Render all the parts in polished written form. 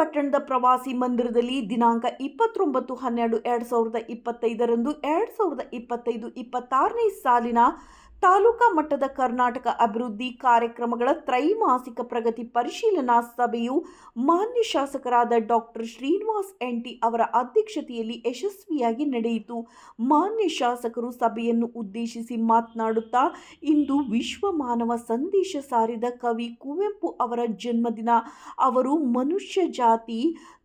ಪಟ್ಟಣದ ಪ್ರವಾಸಿ ಮಂದಿರದಲ್ಲಿ ದಿನಾಂಕ 29/12/2025 2025-26ನೇ ಸಾಲಿನ ತಾಲೂಕಾ ಮಟ್ಟದ ಕರ್ನಾಟಕ ಅಭಿವೃದ್ಧಿ ಕಾರ್ಯಕ್ರಮಗಳ ತ್ರೈಮಾಸಿಕ ಪ್ರಗತಿ ಪರಿಶೀಲನಾ ಸಭೆಯು ಮಾನ್ಯ ಶಾಸಕರಾದ ಡಾಕ್ಟರ್ ಶ್ರೀನಿವಾಸ್ ಎನ್.ಟಿ ಅವರ ಅಧ್ಯಕ್ಷತೆಯಲ್ಲಿ ಯಶಸ್ವಿಯಾಗಿ ನಡೆಯಿತು. ಮಾನ್ಯ ಶಾಸಕರು ಸಭೆಯನ್ನು ಉದ್ದೇಶಿಸಿ ಮಾತನಾಡುತ್ತಾ, ಇಂದು ವಿಶ್ವ ಮಾನವ ಸಂದೇಶ ಸಾರಿದ ಕವಿ ಕುವೆಂಪು ಅವರ ಜನ್ಮದಿನ. ಅವರು ಮನುಷ್ಯ ಜಾತಿ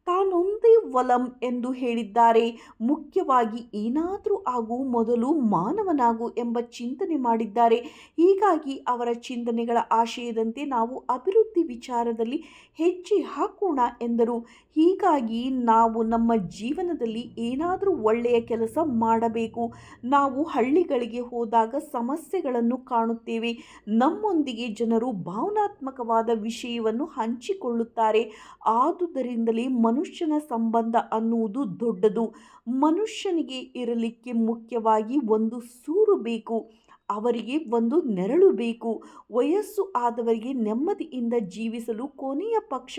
ತಾನೊಂದೇ ಒಲಂ ಎಂದು ಹೇಳಿದ್ದಾರೆ. ಮುಖ್ಯವಾಗಿ ಏನಾದರೂ ಆಗು ಮೊದಲು ಮಾನವನಾಗು ಎಂಬ ಚಿಂತನೆ ಮಾಡಿದ್ದಾರೆ. ಹೀಗಾಗಿ ಅವರ ಚಿಂತನೆಗಳ ಆಶಯದಂತೆ ನಾವು ಅಭಿವೃದ್ಧಿ ವಿಚಾರದಲ್ಲಿ ಹೆಜ್ಜೆ ಹಾಕೋಣ ಎಂದರು. ಹೀಗಾಗಿ ನಾವು ನಮ್ಮ ಜೀವನದಲ್ಲಿ ಏನಾದರೂ ಒಳ್ಳೆಯ ಕೆಲಸ ಮಾಡಬೇಕು. ನಾವು ಹಳ್ಳಿಗಳಿಗೆ ಹೋದಾಗ ಸಮಸ್ಯೆಗಳನ್ನು ಕಾಣುತ್ತೇವೆ. ನಮ್ಮೊಂದಿಗೆ ಜನರು ಭಾವನಾತ್ಮಕವಾದ ವಿಷಯವನ್ನು ಹಂಚಿಕೊಳ್ಳುತ್ತಾರೆ. ಆದುದರಿಂದಲೇ ಮನುಷ್ಯನ ಸಂಬಂಧ ಅನ್ನುವುದು ದೊಡ್ಡದು. ಮನುಷ್ಯನಿಗೆ ಇರಲಿಕ್ಕೆ ಮುಖ್ಯವಾಗಿ ಒಂದು ಸೂರು ಬೇಕು, ಅವರಿಗೆ ಒಂದು ನೆರಳು ಬೇಕು. ವಯಸ್ಸು ಆದವರಿಗೆ ನೆಮ್ಮದಿಯಿಂದ ಜೀವಿಸಲು ಕೊನೆಯ ಪಕ್ಷ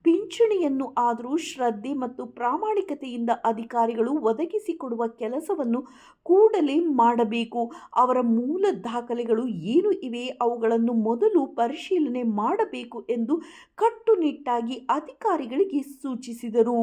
ಪಿಂಚಣಿಯನ್ನು ಆದರೂ ಶ್ರದ್ಧೆ ಮತ್ತು ಪ್ರಾಮಾಣಿಕತೆಯಿಂದ ಅಧಿಕಾರಿಗಳು ಒದಗಿಸಿಕೊಡುವ ಕೆಲಸವನ್ನು ಕೂಡಲೇ ಮಾಡಬೇಕು. ಅವರ ಮೂಲ ದಾಖಲೆಗಳು ಏನು ಇವೆ ಅವುಗಳನ್ನು ಮೊದಲು ಪರಿಶೀಲನೆ ಮಾಡಬೇಕು ಎಂದು ಕಟ್ಟುನಿಟ್ಟಾಗಿ ಅಧಿಕಾರಿಗಳಿಗೆ ಸೂಚಿಸಿದರು.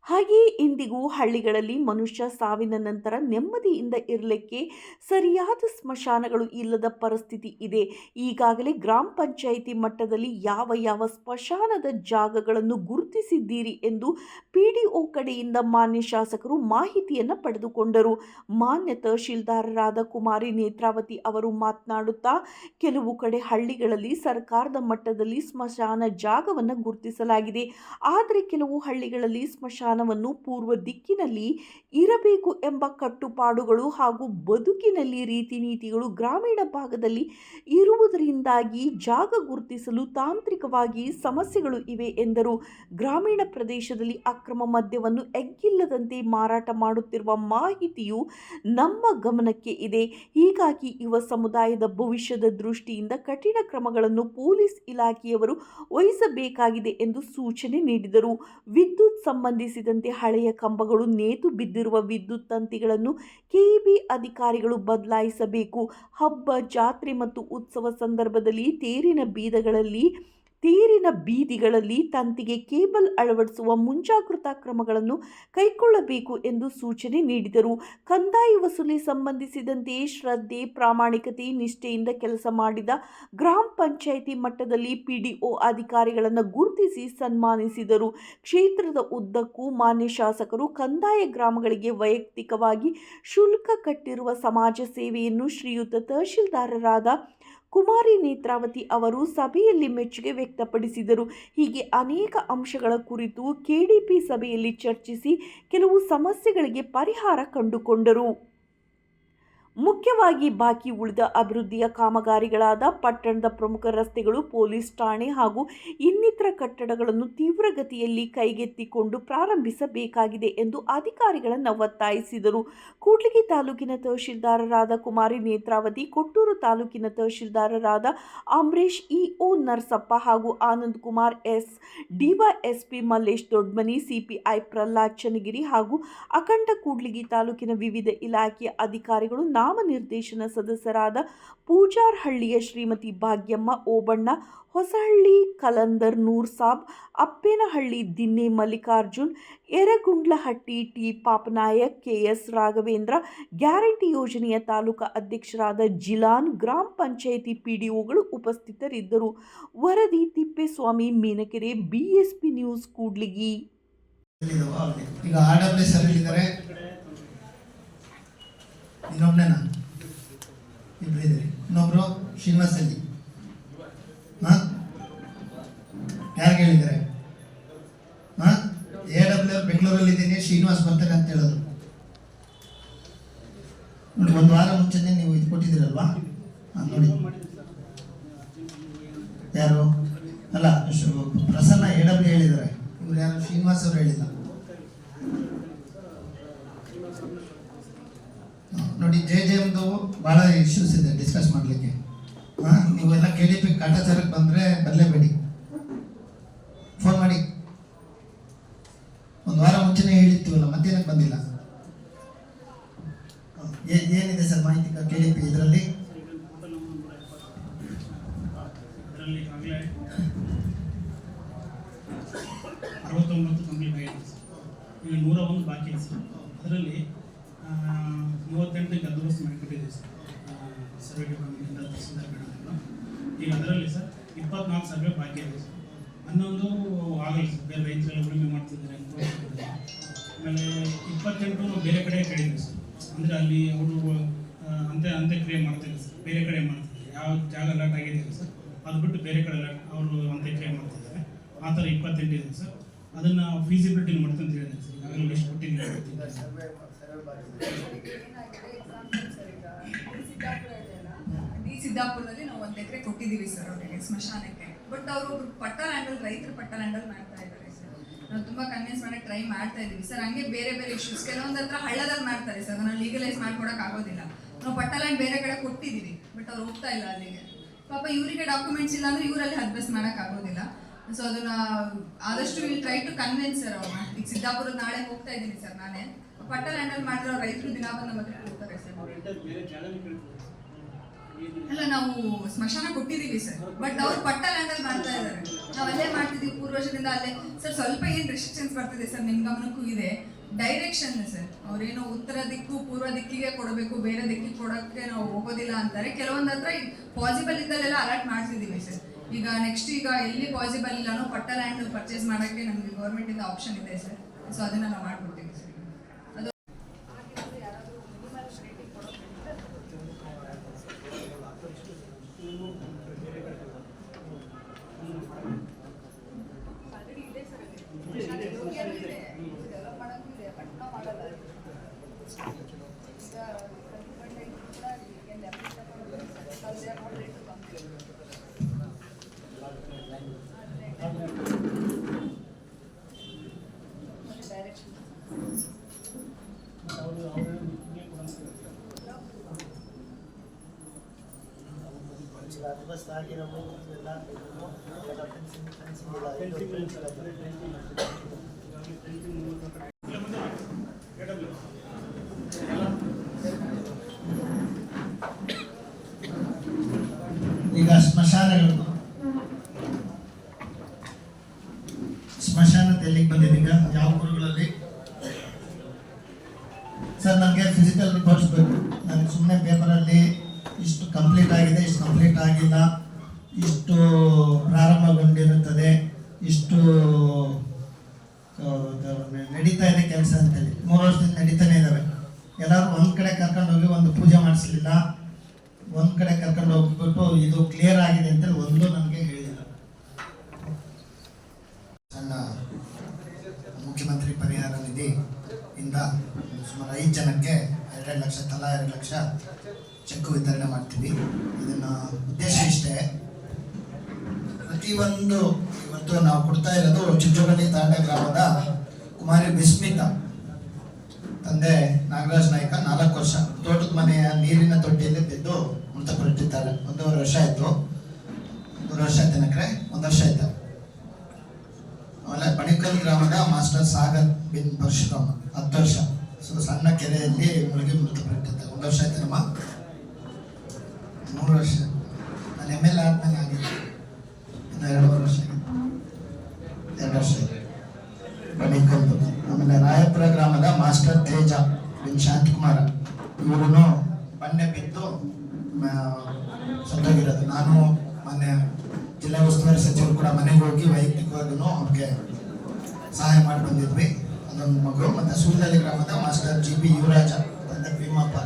ಹಾಗೆಯೇ ಇಂದಿಗೂ ಹಳ್ಳಿಗಳಲ್ಲಿ ಮನುಷ್ಯ ಸಾವಿನ ನಂತರ ನೆಮ್ಮದಿಯಿಂದ ಇರಲಿಕ್ಕೆ ಸರಿಯಾದ ಸ್ಮಶಾನಗಳು ಇಲ್ಲದ ಪರಿಸ್ಥಿತಿ ಇದೆ. ಈಗಾಗಲೇ ಗ್ರಾಮ ಪಂಚಾಯಿತಿ ಮಟ್ಟದಲ್ಲಿ ಯಾವ ಸ್ಮಶಾನದ ಜಾಗಗಳನ್ನು ಗುರುತಿಸಿದ್ದೀರಿ ಎಂದು PDO ಕಡೆಯಿಂದ ಮಾನ್ಯ ಶಾಸಕರು ಮಾಹಿತಿಯನ್ನು ಪಡೆದುಕೊಂಡರು. ಮಾನ್ಯ ತಹಶೀಲ್ದಾರರಾದ ಕುಮಾರಿ ನೇತ್ರಾವತಿ ಅವರು ಮಾತನಾಡುತ್ತಾ, ಕೆಲವು ಕಡೆ ಹಳ್ಳಿಗಳಲ್ಲಿ ಸರ್ಕಾರದ ಮಟ್ಟದಲ್ಲಿ ಸ್ಮಶಾನ ಜಾಗವನ್ನು ಗುರುತಿಸಲಾಗಿದೆ. ಆದರೆ ಕೆಲವು ಹಳ್ಳಿಗಳಲ್ಲಿ ಸ್ಮಶಾನವನ್ನು ಪೂರ್ವ ದಿಕ್ಕಿನಲ್ಲಿ ಇರಬೇಕು ಎಂಬ ಕಟ್ಟುಪಾಡುಗಳು ಹಾಗೂ ಬದುಕಿನಲ್ಲಿ ರೀತಿ ನೀತಿಗಳು ಗ್ರಾಮೀಣ ಭಾಗದಲ್ಲಿ ಇರುವುದರಿಂದಾಗಿ ಜಾಗ ಗುರುತಿಸಲು ತಾಂತ್ರಿಕವಾಗಿ ಸಮಸ್ಯೆಗಳು ಇವೆ ಎಂದರು. ಗ್ರಾಮೀಣ ಪ್ರದೇಶದಲ್ಲಿ ಅಕ್ರಮ ಮದ್ಯವನ್ನು ಎಗ್ಗಿಲ್ಲದಂತೆ ಮಾರಾಟ ಮಾಡುತ್ತಿರುವ ಮಾಹಿತಿಯು ನಮ್ಮ ಗಮನಕ್ಕೆ ಇದೆ. ಹೀಗಾಗಿ ಯುವ ಸಮುದಾಯದ ಭವಿಷ್ಯದ ದೃಷ್ಟಿಯಿಂದ ಕಠಿಣ ಕ್ರಮಗಳನ್ನು ಪೊಲೀಸ್ ಇಲಾಖೆಯವರು ವಹಿಸಬೇಕಾಗಿದೆ ಎಂದು ಸೂಚನೆ ನೀಡಿದರು. ವಿದ್ಯುತ್ ಸಂಬಂಧಿಸಿದಂತೆ ಹಳೆಯ ಕಂಬಗಳು, ನೇತು ಬಿದ್ದಿರುವ ವಿದ್ಯುತ್ ತಂತಿಗಳನ್ನು KEB ಅಧಿಕಾರಿಗಳು ಬದಲಾಯಿಸಬೇಕು. ಹಬ್ಬ, ಜಾತ್ರೆ ಮತ್ತು ಉತ್ಸವ ಸಂದರ್ಭದಲ್ಲಿ ತೇರಿನ ಬೀದಿಗಳಲ್ಲಿ ತಂತಿಗೆ ಕೇಬಲ್ ಅಳವಡಿಸುವ ಮುಂಜಾಗೃತಾ ಕ್ರಮಗಳನ್ನು ಕೈಗೊಳ್ಳಬೇಕು ಎಂದು ಸೂಚನೆ ನೀಡಿದರು. ಕಂದಾಯ ವಸೂಲಿ ಸಂಬಂಧಿಸಿದಂತೆ ಶ್ರದ್ಧೆ, ಪ್ರಾಮಾಣಿಕತೆ, ನಿಷ್ಠೆಯಿಂದ ಕೆಲಸ ಮಾಡಿದ ಗ್ರಾಮ ಪಂಚಾಯಿತಿ ಮಟ್ಟದಲ್ಲಿ PDO ಅಧಿಕಾರಿಗಳನ್ನು ಗುರುತಿಸಿ ಸನ್ಮಾನಿಸಿದರು. ಕ್ಷೇತ್ರದ ಉದ್ದಕ್ಕೂ ಮಾನ್ಯ ಶಾಸಕರು ಕಂದಾಯ ಗ್ರಾಮಗಳಿಗೆ ವೈಯಕ್ತಿಕವಾಗಿ ಶುಲ್ಕ ಕಟ್ಟಿರುವ ಸಮಾಜ ಸೇವೆಯನ್ನು ಶ್ರೀಯುತ ತಹಶೀಲ್ದಾರರಾದ ಕುಮಾರಿ ನೇತ್ರಾವತಿ ಅವರು ಸಭೆಯಲ್ಲಿ ಮೆಚ್ಚುಗೆ ವ್ಯಕ್ತಪಡಿಸಿದರು. ಹೀಗೆ ಅನೇಕ ಅಂಶಗಳ ಕುರಿತು KDP ಸಭೆಯಲ್ಲಿ ಚರ್ಚಿಸಿ ಕೆಲವು ಸಮಸ್ಯೆಗಳಿಗೆ ಪರಿಹಾರ ಕಂಡುಕೊಂಡರು. ಮುಖ್ಯವಾಗಿ ಬಾಕಿ ಉಳಿದ ಅಭಿವೃದ್ಧಿಯ ಕಾಮಗಾರಿಗಳಾದ ಪಟ್ಟಣದ ಪ್ರಮುಖ ರಸ್ತೆಗಳು, ಪೊಲೀಸ್ ಠಾಣೆ ಹಾಗೂ ಇನ್ನಿತರ ಕಟ್ಟಡಗಳನ್ನು ತೀವ್ರಗತಿಯಲ್ಲಿ ಕೈಗೆತ್ತಿಕೊಂಡು ಪ್ರಾರಂಭಿಸಬೇಕಾಗಿದೆ ಎಂದು ಅಧಿಕಾರಿಗಳನ್ನು ಒತ್ತಾಯಿಸಿದರು. ಕೂಡ್ಲಿಗಿ ತಾಲೂಕಿನ ತಹಶೀಲ್ದಾರರಾದ ಕುಮಾರಿ ನೇತ್ರಾವತಿ, ಕೊಟ್ಟೂರು ತಾಲೂಕಿನ ತಹಶೀಲ್ದಾರರಾದ ಅಮರೇಶ್, EO ನರಸಪ್ಪ ಹಾಗೂ Anand Kumar S, DYSP Mallesh Dodmani, CPI Pralhad Channagiri ಹಾಗೂ ಅಖಂಡ ಕೂಡ್ಲಿಗಿ ತಾಲೂಕಿನ ವಿವಿಧ ಇಲಾಖೆಯ ಅಧಿಕಾರಿಗಳು, ನಾಮನಿರ್ದೇಶನ ಸದಸ್ಯರಾದ ಪೂಜಾರಹಳ್ಳಿಯ Shrimati Bhagyamma, Obanna, Hosahalli Kalandar Noor Sab, Appenahalli Dinne Mallikarjun, Yaragundlahatti T Papanayak, KS Raghavendra, guarantee ಯೋಜನೆಯ ತಾಲೂಕಾ ಅಧ್ಯಕ್ಷರಾದ ಜಿಲಾನ್, ಗ್ರಾಮ ಪಂಚಾಯಿತಿ PDOಗಳು ಉಪಸ್ಥಿತರಿದ್ದರು. ವರದಿ ತಿಪ್ಪೇಸ್ವಾಮಿ ಮೀನಕೆರೆ, BSP ನ್ಯೂಸ್ ಕೂಡ್ಲಿಗಿ. ಈಗ RWS ಇದ್ದಾರೆ, ಇನ್ನೊಬ್ಬನೇನಾ ಇಬ್ಬರು ಇದ್ದಾರೆ, ಇನ್ನೊಬ್ರು ಶ್ರೀನಿವಾಸ್ ಅಲ್ಲಿ ಯಾರಿಗೆ ಹೇಳಿದ್ದಾರೆ? AWS ಬೆಂಗಳೂರಲ್ಲಿ ಇದ್ದೀನಿ, ಶ್ರೀನಿವಾಸ್ ಬರ್ತಾರೆ ಅಂತ ಹೇಳಿದ್ರು. ನೋಡಿ, ಒಂದು ವಾರ ಮುಂಚೆನೆ ನೀವು ಇದು ಕೊಟ್ಟಿದ್ದೀರಲ್ವಾ? ನೋಡಿ ಯಾರು ಅಲ್ಲ, ಪ್ರಸನ್ನ AWS ಹೇಳಿದ್ದಾರೆ, ಇವ್ರು ಯಾರು ಶ್ರೀನಿವಾಸ್ ಅವರು ಹೇಳಿಲ್ಲ. ನೋಡಿ, JJMದು ಭಾಳ ಇಶ್ಯೂಸ್ ಇದೆ ಡಿಸ್ಕಸ್ ಮಾಡಲಿಕ್ಕೆ. ನೀವೆಲ್ಲ KDP ಕಾಟಾಚಾರಕ್ಕೆ ಬಂದರೆ ಬರಲೇಬೇಡಿ, ಫೋನ್ ಮಾಡಿ. ಮುಂಚೆನೇ ಹೇಳಿರ್ತೀವಲ್ಲ, ಮತ್ತೇನಕ್ಕೆ ಬಂದಿಲ್ಲ? ಏನಿದೆ ಸರ್ ಮಾಹಿತಿ KDP ಇದರಲ್ಲಿ? ಈಗಾಗಲೇ 69 ಕಂಪ್ಲೀಟ್ ಆಗಿದೆ ಸರ್. ಈಗ 101 ಬಾಕಿ ಇದೆ ಸರ್. ಅದರಲ್ಲಿ 38 ಗದ್ದವಸ್ತು ಮಾಡಿಕೊಟ್ಟಿದ್ದೀವಿ ಸರ್, ಸರ್ವೆ ಡಿಪಾರ್ಟ್ಮೆಂಟಿಂದ ತಹಸೀಲ್ದಾರ್ ಮೇಡಮ್. ಈಗ ಅದರಲ್ಲಿ ಸರ್ 24 ಸರ್ವೆ ಬಾಕಿ ಇದೆ ಸರ್. 11 ಆಗಲ್ಲ ಸರ್, ಬೇರೆ ರೈತರೆಲ್ಲ ಉಳುಮೆ ಮಾಡ್ತಿದ್ದಾರೆ ಅಂತ ತೋರಿಸ್ತಿದ್ದಾರೆ. ಆಮೇಲೆ 28 ಬೇರೆ ಕಡೆ ಕೇಳಿದ್ವಿ ಸರ್, ಅಂದರೆ ಅಲ್ಲಿ ಅವರು ಅಂತ್ಯಕ್ರಿಯೆ ಮಾಡ್ತಿದ್ದಾರೆ ಸರ್, ಬೇರೆ ಕಡೆ ಮಾಡ್ತಿದ್ದಾರೆ. ಯಾವ ಜಾಗ ಅಲಾಟ್ ಆಗಿದೆ ಸರ್ ಅದು ಬಿಟ್ಟು ಬೇರೆ ಕಡೆ ಅವರು ಅಂತ್ಯಕ್ರಿಯೆ ಮಾಡ್ತಿದ್ದಾರೆ. ಆ ಥರ 28 ಇದೆ ಸರ್. ಅದನ್ನು ಫೀಸಿಬಿಲಿಟಿ ಮಾಡ್ತಂತ ಹೇಳಿದ್ದಾರೆ ಸರ್. ಈಗಾಗಲೇ ಎಷ್ಟು ಕೊಟ್ಟಿದ್ದೀವಿ. ಸಿದ್ದಾಪುರದಲ್ಲಿ ನಾವು 1 ಎಕರೆ ಕೊಟ್ಟಿದ್ದೀವಿ ಸರ್ ಅವರಿಗೆ ಸ್ಮಶಾನಕ್ಕೆ. ಬಟ್ ಅವರು ಪಟ್ಟ ಲ್ಯಾಂಡಲ್ಲಿ ರೈತರ ಪಟ್ಟ ಲ್ಯಾಂಡಲ್ಲಿ ಮಾಡ್ತಾ ಇದ್ದಾರೆ ಸರ್. ನಾವು ತುಂಬ ಕನ್ವಿನ್ಸ್ ಮಾಡಕ್ಕೆ ಟ್ರೈ ಮಾಡ್ತಾ ಇದ್ದೀವಿ ಸರ್. ಹಂಗೆ ಬೇರೆ ಬೇರೆ ಇಶ್ಯೂಸ್ ಕೆಲವೊಂದು ಹತ್ರ ಹಳ್ಳದಲ್ಲಿ ಮಾಡ್ತಾರೆ ಸರ್, ಅದನ್ನು ಲೀಗಲೈಸ್ ಮಾಡ್ಕೊಡಕ್ಕೆ ಆಗೋದಿಲ್ಲ. ನಾವು ಪಟ್ಟ ಲ್ಯಾಂಡ್ ಬೇರೆ ಕಡೆ ಕೊಟ್ಟಿದ್ದೀವಿ, ಬಟ್ ಅವ್ರು ಹೋಗ್ತಾ ಇಲ್ಲ ಅಲ್ಲಿಗೆ. ಪಾಪ ಇವರಿಗೆ ಡಾಕ್ಯುಮೆಂಟ್ಸ್ ಇಲ್ಲ ಅಂದರೆ ಇವರಲ್ಲಿ ಹದ್ಬಸ್ ಮಾಡೋಕ್ಕೆ ಆಗೋದಿಲ್ಲ. ಸೊ ಅದನ್ನ ಆದಷ್ಟು will try to convince sir ಅವ್ರನ್ನ. ಈಗ ಸಿದ್ದಾಪುರದ ನಾಳೆ ಹೋಗ್ತಾ ಇದ್ದೀನಿ ಸರ್ ನಾನೇ. ಪಟ್ಟ ಲ್ಯಾಂಡಲ್ಲಿ ಮಾಡಿರೋ ರೈತರು ದಿನ ಬಂದು ನಮ್ಮ ಹತ್ರ ಹೋಗ್ತಾರೆ ಸರ್. ಅಲ್ಲ, ನಾವು ಸ್ಮಶಾನ ಕೊಟ್ಟಿದ್ದೀವಿ ಸರ್, ಬಟ್ ಅವ್ರು ಪಟ್ಟ ಲ್ಯಾಂಡಲ್ಲಿ ಮಾಡ್ತಾ ಇದ್ದಾರೆ. ನಾವು ಅಲ್ಲೇ ಮಾಡ್ತಿದ್ದೀವಿ ಪೂರ್ವಜರಿಂದ ಅಲ್ಲೇ ಸರ್. ಸ್ವಲ್ಪ ಏನು ರೆಸ್ಟ್ರಿಕ್ಷನ್ಸ್ ಬರ್ತಿದೆ ಸರ್, ನಿಮ್ಮ ಗಮನಕ್ಕೂ ಇದೆ. ಡೈರೆಕ್ಷನ್ ಸರ್, ಅವ್ರೇನೋ ಉತ್ತರ ದಿಕ್ಕು ಪೂರ್ವ ದಿಕ್ಕಿಗೆ ಕೊಡಬೇಕು, ಬೇರೆ ದಿಕ್ಕಿಗೆ ಕೊಡೋಕ್ಕೆ ನಾವು ಹೋಗೋದಿಲ್ಲ ಅಂತಾರೆ. ಕೆಲವೊಂದು ಹತ್ರ ಪಾಸಿಬಲ್ ಇದ್ದಲ್ಲೆಲ್ಲ ಅಲರ್ಟ್ ಮಾಡ್ತಿದ್ದೀವಿ ಸರ್. ಈಗ ನೆಕ್ಸ್ಟ್ ಈಗ ಎಲ್ಲಿ ಪಾಸಿಬಲ್ ಇಲ್ಲನೋ ಪಟ್ಟ ಲ್ಯಾಂಡ್ ಪರ್ಚೇಸ್ ಮಾಡೋಕ್ಕೆ ನಮಗೆ ಗೌರ್ಮೆಂಟಿಂದ ಆಪ್ಷನ್ ಇದೆ ಸರ್. ಸೊ ಅದನ್ನು ನಾವು ಮಾಡ್ಕೊಡ್ತೀವಿ ಸರ್. ಅದು ಈಗ ಸ್ಮಶಾನದ ಎಲ್ಲಿಗೆ ಬಂದಿದೆ? ಈಗ ಯಾವ ಊರುಗಳಲ್ಲಿ ಸರ್? ನನಗೆ ಫಿಸಿಕಲ್ ರಿಪೋರ್ಟ್ಸ್ ಬೇಕು. ನನಗೆ ಸುಮ್ಮನೆ ಪೇಪರಲ್ಲಿ ಇಷ್ಟು ಕಂಪ್ಲೀಟ್ ಆಗಿದೆ, ಇಷ್ಟು ಕಂಪ್ಲೀಟ್ ಆಗಿಲ್ಲ, ಇಷ್ಟು ಪ್ರಾರಂಭಗೊಂಡಿರುತ್ತದೆ, ಇಷ್ಟು ನಡೀತಾ ಇದೆ ಕೆಲಸ ಅಂತೇಳಿ 3 ವರ್ಷದಿಂದ ನಡೀತಾನೆ ಇದ್ದಾವೆ. ಎಲ್ಲರೂ ಒಂದು ಕಡೆ ಕರ್ಕೊಂಡು ಹೋಗಿ ಒಂದು ಪೂಜೆ ಮಾಡಿಸ್ಲಿಲ್ಲ, ಒಂದು ಕಡೆ ಕರ್ಕೊಂಡು ಹೋಗ್ಬಿಟ್ಟು ಇದು ಕ್ಲಿಯರ್ ಆಗಿದೆ ಅಂತೇಳಿ ಒಂದು ನನಗೆ ಹೇಳಿಲ್ಲ. ಸಣ್ಣ ಮುಖ್ಯಮಂತ್ರಿ ಪರಿಹಾರ ನಿಧಿ ಇಂದ ಸುಮಾರು 5 ಜನಕ್ಕೆ 2 ಲಕ್ಷ ತಲಾ 2 ಲಕ್ಷ ಚೆಕ್ ವಿತರಣೆ ಮಾಡ್ತೀವಿ. ಇದನ್ನ ಉದ್ದೇಶ ಇಷ್ಟೇ, ಪ್ರತಿಯೊಂದು ಇವತ್ತು ನಾವು ಕೊಡ್ತಾ ಇರೋದು ಚಿಂಚೋಗಳ್ಳಿ ತಾಂಡೆ ಗ್ರಾಮದ ಕುಮಾರಿ ಬಿಸ್ಮಿತಾ, ತಂದೆ ನಾಗರಾಜ್ ನಾಯ್ಕ, 4 ವರ್ಷ, ತೋಟದ ಮನೆಯ ನೀರಿನ ತೊಟ್ಟಿಯಲ್ಲಿ ಬಿದ್ದು ಮೃತಪಟ್ಟಿದ್ದಾರೆ. 1.5 ವರ್ಷ ಆಯ್ತು. 1 ವರ್ಷ ಆಯ್ತನಕ್ರೆ 1 ವರ್ಷ ಆಯ್ತು. ಆಮೇಲೆ ಬಣಿಕಲ್ ಗ್ರಾಮದ ಮಾಸ್ಟರ್ ಸಾಗರ್ ಬಿನ್ ಪರಶುರಾಮ, 10 ವರ್ಷ, ಸಣ್ಣ ಕೆರೆಯಲ್ಲಿ ಮುಳುಗಿ ಮೃತಪಟ್ಟಿದ್ದಾರೆ. 1 ವರ್ಷ ಆಯ್ತು ನಮ್ಮ. 3 ವರ್ಷ ನಾನು ML ಆದ್ಮೇಲೆ ಆಗಿದೆ. ಇನ್ನು 2 ವರ್ಷ ಆಗಿದೆ. 2 ವರ್ಷ ಆಗಿದೆ ಬಣಿಕಲ್ದು. ಆಮೇಲೆ ರಾಯಪುರ ಗ್ರಾಮದ ಮಾಸ್ಟರ್ ತೇಜ ಬಿನ್ ಶಾಂತಕುಮಾರ, ಇವರು ಬಂಡೆ ಬಿದ್ದು ಸತ್ತೋಗಿರೋದು. ನಾನು ಮೊನ್ನೆ ಜಿಲ್ಲಾ ಉಸ್ತುವಾರಿ ಸಚಿವರು ಕೂಡ ಮನೆಗೆ ಹೋಗಿ ವೈಯಕ್ತಿಕವಾಗೂ ಅವ್ರಿಗೆ ಸಹಾಯ ಮಾಡಿ ಬಂದಿದ್ವಿ. ಅದೊಂದು ಮಗು. ಮತ್ತು ಸೂಲಹಳ್ಳಿ ಗ್ರಾಮದ ಮಾಸ್ಟರ್ GB ಯುವರಾಜ, ತಂದೆ ಭೀಮಪ್ಪ,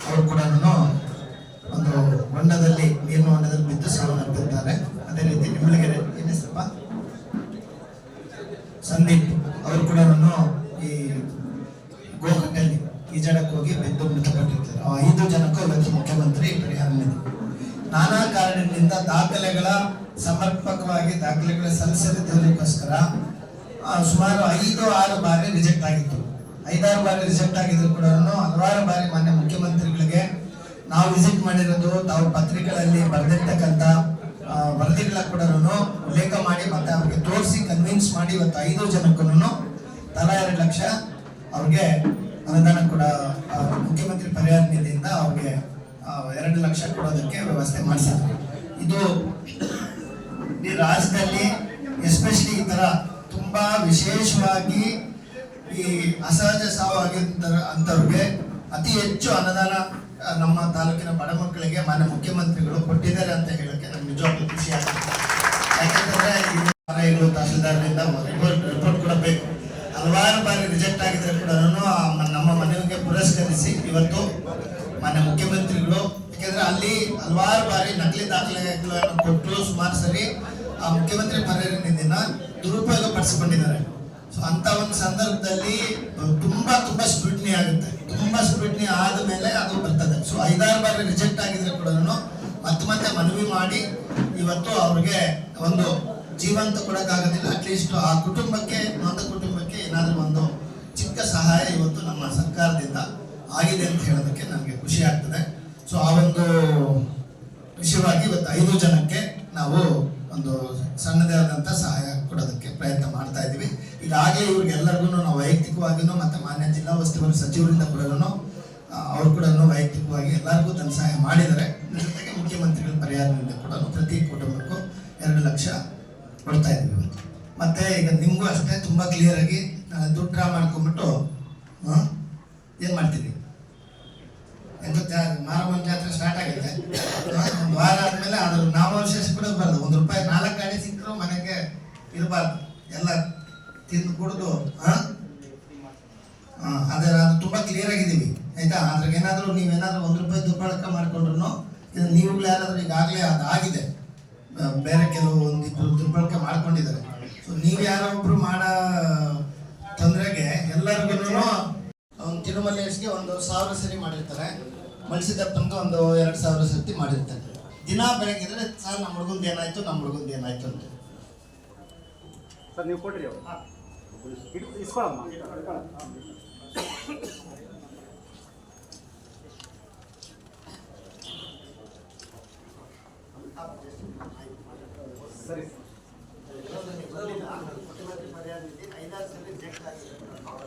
ಅವರು ಕೂಡ ಒಂದು ಹೊಂಡದಲ್ಲಿ, ನೀರಿನ ಹೊಂಡದಲ್ಲಿ ಬಿದ್ದು ಸಾವನ್ನಪ್ಪಿದ್ದಾರೆ. ಅದೇ ರೀತಿ ನಿಮ್ಮಳಿಗೆರೆ ಏನಿಸಪ್ಪ ಸಂದೀಪ್, ಅವರು ಕೂಡ ಈ ಗೋಕಟ್ಟಲ್ಲಿ ಈಜಾಡಕ್ಕೆ ಹೋಗಿ ಬಿದ್ದು ಮೃತಪಟ್ಟಿದ್ದಾರೆ. 5 ಜನಕ್ಕೂ ಇವತ್ತು ಮುಖ್ಯಮಂತ್ರಿ ಪರಿಹಾರ ನಿಧಿ. ನಾನಾ ಕಾರಣದಿಂದ ದಾಖಲೆಗಳ ಸಮರ್ಪಕವಾಗಿ ದಾಖಲೆಗಳ ಸಲ್ಲಿಸದಿದ್ದಕ್ಕೋಸ್ಕರ ಸುಮಾರು 5-6 ಬಾರಿ ರಿಜೆಕ್ಟ್ ಆಗಿತ್ತು. 5-6 ಬಾರಿ ರಿಜೆಕ್ಟ್ ಆಗಿದ್ರು ಕೂಡ ಹಲವಾರು ಬಾರಿ ಮಾನ್ಯ ಮುಖ್ಯಮಂತ್ರಿಗಳಿಗೆ ನಾವು ವಿಸಿಟ್ ಮಾಡಿರೋದು, ತಾವು ಪತ್ರಿಕೆಗಳಲ್ಲಿ ಬರೆದಿರ್ತಕ್ಕಂಥ ವರದಿಗಳ ಕೂಡ ಉಲ್ಲೇಖ ಮಾಡಿ ಮತ್ತೆ ಅವ್ರಿಗೆ ತೋರಿಸಿ ಕನ್ವಿನ್ಸ್ ಮಾಡಿ ಇವತ್ತು 5 ಜನಕ್ಕೂ ತಲಾ 2 ಲಕ್ಷ ಅವ್ರಿಗೆ ಅನುದಾನ ಕೂಡ ಮುಖ್ಯಮಂತ್ರಿ ಪರಿಹಾರ ನಿಧಿಯಿಂದ ಅವ್ರಿಗೆ 2 ಲಕ್ಷ ಕೊಡೋದಕ್ಕೆ ವ್ಯವಸ್ಥೆ ಮಾಡಿಸಿದ್ರು. ಇದು ಈ ರಾಜ್ಯದಲ್ಲಿ ಎಸ್ಪೆಷಲಿ ಈ ತರ ತುಂಬಾ ವಿಶೇಷವಾಗಿ ಈ ಅಸಹಜ ಸಾವು ಅಂತವ್ರಿಗೆ ಅತಿ ಹೆಚ್ಚು ಅನುದಾನ ನಮ್ಮ ತಾಲೂಕಿನ ಬಡ ಮಕ್ಕಳಿಗೆ ಮಾನ್ಯ ಮುಖ್ಯಮಂತ್ರಿಗಳು ಕೊಟ್ಟಿದ್ದಾರೆ ಅಂತ ಹೇಳಕ್ಕೆ ನಮ್ಗೆ ನಿಜವಾಗ್ಲೂ ಖುಷಿ ಆಗುತ್ತೆ. ಯಾಕಂತಂದ್ರೆ ತಹಶೀಲ್ದಾರ್ರಿಂದ ರಿಪೋರ್ಟ್ ಕೂಡ ಬೇಕು. ಹಲವಾರು ಬಾರಿ ರಿಜೆಕ್ಟ್ ಆಗಿದ್ರೆ ಕೂಡ ನಮ್ಮ ಮನೆಗೆ ಪುರಸ್ಕರಿಸಿ ಇವತ್ತು ಮಾನ್ಯ ಮುಖ್ಯಮಂತ್ರಿಗಳು, ಯಾಕೆಂದ್ರೆ ಅಲ್ಲಿ ಹಲವಾರು ಬಾರಿ ನಕಲಿ ದಾಖಲೆಗಳನ್ನು ಕೊಟ್ಟು ಸುಮಾರು ಸರಿ ಆ ಮುಖ್ಯಮಂತ್ರಿ ಪರಿಹಾರ ನಿಧಿನ ದುರುಪಯೋಗ ಪಡಿಸಿಕೊಂಡಿದ್ದಾರೆ. ಸೊ ಅಂತ ಒಂದು ಸಂದರ್ಭದಲ್ಲಿ ತುಂಬಾ ಸ್ಕ್ರೂಟಿನಿ ಆಗುತ್ತೆ. ತುಂಬಾ ಸ್ಕ್ರೂಟಿನಿ ಆದ ಮೇಲೆ ಅದು ಬರ್ತದೆ. ಸೊ 5-6 ಬಾರಿ ರಿಜೆಕ್ಟ್ ಆಗಿದ್ರೆ ಕೂಡ ಮತ್ತೆ ಮನವಿ ಮಾಡಿ ಇವತ್ತು ಅವ್ರಿಗೆ ಒಂದು ಜೀವಂತ ಕೊಡಕ್ಕಾಗೋದಿಲ್ಲ, ಅಟ್ಲೀಸ್ಟ್ ಆ ಕುಟುಂಬಕ್ಕೆ, ನೊಂದ ಕುಟುಂಬಕ್ಕೆ ಏನಾದ್ರೂ ಒಂದು ಚಿಕ್ಕ ಸಹಾಯ ಇವತ್ತು ನಮ್ಮ ಸರ್ಕಾರದಿಂದ ಆಗಿದೆ ಅಂತ ಹೇಳೋದಕ್ಕೆ ನನಗೆ ಖುಷಿ ಆಗ್ತದೆ. ಸೊ ಆ ಒಂದು ವಿಷಯವಾಗಿ ಇವತ್ತು 5 ಜನಕ್ಕೆ ನಾವು ಒಂದು ಸಣ್ಣದೇ ಆದಂಥ ಸಹಾಯ ಕೊಡೋದಕ್ಕೆ ಪ್ರಯತ್ನ ಮಾಡ್ತಾ ಇದ್ದೀವಿ. ಈಗಾಗಲೇ ಇವ್ರಿಗೆಲ್ಲರಿಗೂ ನಾವು ವೈಯಕ್ತಿಕವಾಗಿನೂ ಮತ್ತು ಮಾನ್ಯ ಜಿಲ್ಲಾ ಉಸ್ತುವಾರಿ ಸಚಿವರಿಂದ ಕೂಡ ಅವ್ರು ಕೂಡ ವೈಯಕ್ತಿಕವಾಗಿ ಎಲ್ಲರಿಗೂ ಧನ ಸಹಾಯ ಮಾಡಿದ್ದಾರೆ. ಜೊತೆಗೆ ಮುಖ್ಯಮಂತ್ರಿಗಳ ಪರಿಹಾರದಿಂದ ಕೂಡ ಪ್ರತಿ ಕುಟುಂಬಕ್ಕೂ 2 ಲಕ್ಷ ಕೊಡ್ತಾ ಇದ್ದೀವಿ ಇವತ್ತು. ಮತ್ತೆ ಈಗ ನಿಮಗೂ ಅಷ್ಟೇ ತುಂಬಾ ಕ್ಲಿಯರ್ ಆಗಿ ದುಡ್ಡು ಡ್ರಾ ಮಾಡ್ಕೊಂಡ್ಬಿಟ್ಟು ಏನ್ ಮಾಡ್ತೀವಿ, ಮಾರಮ್ಮನ ಜಾತ್ರೆ ಸ್ಟಾರ್ಟ್ ಆಗಿದೆ. ಒಂದು ವಾರ ಆದ್ಮೇಲೆ ಅದ್ರ ನಾಮಾವಶೇಷ ಕೂಡ ಬರೋದು. ₹1 4 ಗಾಡಿ ಸಿಕ್ಕರು ಮನೆಗೆ ಇರಬಾರ್ದು, ಎಲ್ಲ ತಿಂದು ಕುಡಿದು ಅದೇ ಅದು ತುಂಬಾ ಕ್ಲಿಯರ್ ಆಗಿದ್ದೀವಿ ಆಯ್ತಾ. ಅದ್ರಾಗ ಏನಾದ್ರು ನೀವೇನಾದ್ರೂ ₹1 ದುರ್ಬಳಕೆ ಮಾಡ್ಕೊಂಡ್ರು ನೀವು ಯಾರಾದ್ರೂ ಈಗಾಗಲೇ ಅದಾಗಿದೆ, ಬೇರೆ ಕೆಲವು 1-2 ದುರ್ಬಳಕೆ ಮಾಡ್ಕೊಂಡಿದ್ದಾರೆ. ಸೊ ನೀವು ಯಾರೋ ಒಬ್ರು ಮಾಡೋ ತೊಂದರೆಗೆ ಎಲ್ಲರಿಗೂ ಒಂದು ತಿರುಮಲೇಶ್ಗೆ 1,000 ಸರಿ ಮಾಡಿರ್ತಾರೆ, ಮಲ್ಸಿದಪ್ಪಂದು 2,000 ಸರ್ತಿ ಮಾಡಿರ್ತಾರೆ. ದಿನ ಬೆಳಗ್ಗಿದ್ರೆ ಸರ್ ನಮ್ಮ ಹುಡುಗಂದು ಏನಾಯ್ತು ಅಂತ ಸರ್ ನೀವು ಕೊಡ್ರಿ ಇಸ್ಕೊಳಮ್ಮ. ಸರಿ.